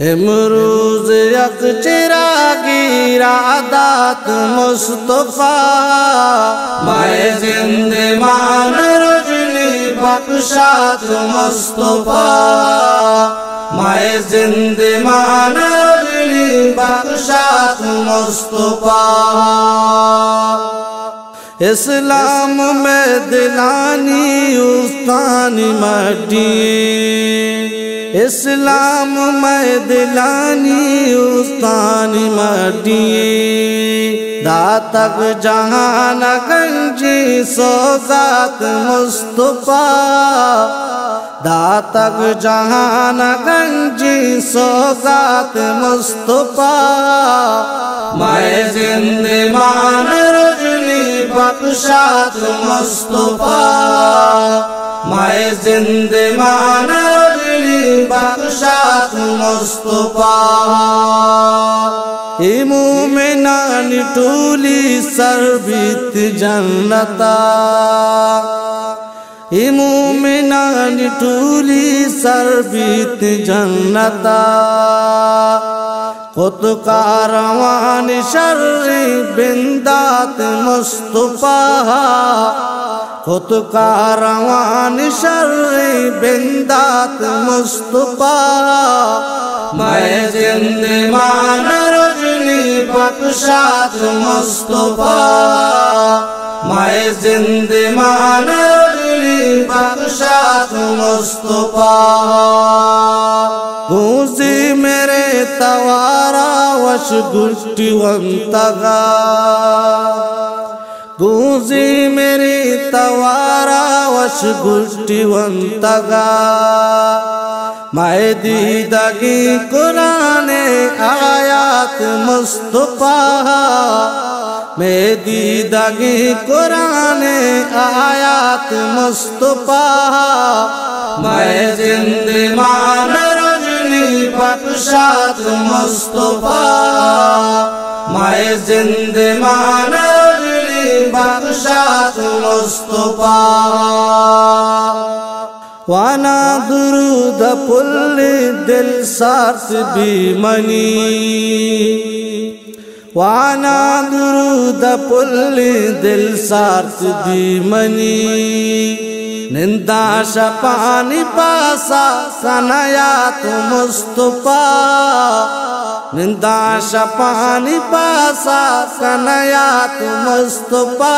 امروز یک چراغی رادات مصطفیٰ مائے زندمان رجلی بخشات مصطفیٰ مائے زندمان رجلی بخشات مصطفیٰ اسلام میں دلانی استانی مٹی اسلام میں دلانی استانی مٹی داتک جہان گنجی سوگات مصطفیٰ داتک جہان گنجی سوگات مصطفیٰ میں زندمان رجلی بخشات مصطفیٰ میں زندمان رجلی بخشات مصطفیٰ ای مومنان ٹولی سربیت جنتا ای مومنان ٹولی سربیت جنتا خود کاروان شر بندات مصطفیٰ خود کاروان شر بندات مصطفیٰ میں زندمان رجلی بخشات مصطفیٰ میں زندمان رجلی بخشات مصطفیٰ گونزی میرے توارا وش گشتی ونتگا گونزی میری توارا وش گشتی ونتگا میں دیدگی قرآن آیات مصطفیٰ میں دیدگی قرآن آیات مصطفیٰ میں زندمان رجلی بخشات مصطفیٰ میں زندمان رجلی بخشات مصطفیٰ وانا درود پل دل ساتھ بھی منی وانا درود پل دل ساتھ بھی منی نندا شپانی پاسا کنایات مصطفیٰ نندا شپانی پاسا کنایات مصطفیٰ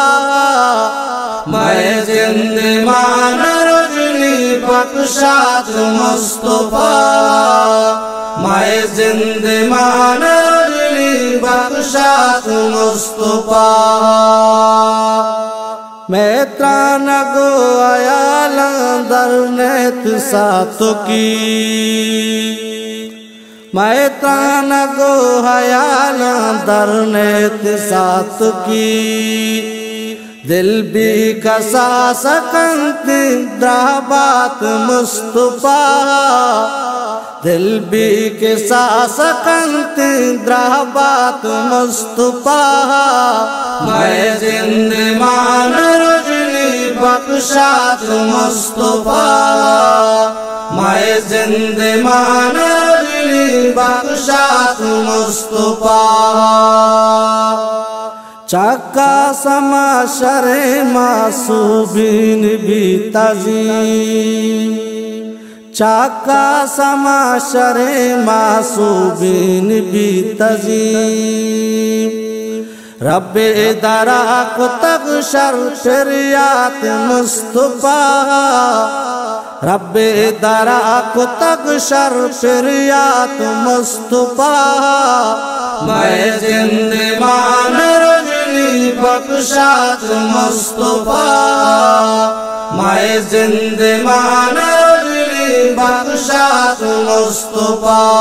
میں زندمان رجلی بخشات مصطفیٰ میں زندمان رجلی بخشات مصطفیٰ میں تران گو آیالاں درنیت ساتھ کی میں تران گو آیالاں درنیت ساتھ کی دل بھی کسا سکنت درابات مصطفیٰ دل بھی کسا سکنت درابات مصطفیٰ میں زندمان رجلی بخشات مصطفیٰ میں زندمان رجلی بخشات مصطفیٰ چاکا سما شر معصوبین بھی تعظیم چاکا سما شر معصوبین بھی تعظیم رب درا کو تغشر فریات مصطفیٰ رب درا کو تغشر فریات مصطفیٰ میں زندمان رجلی بخشات مصطفیٰ میں زندمان رجلی بخشات مصطفیٰ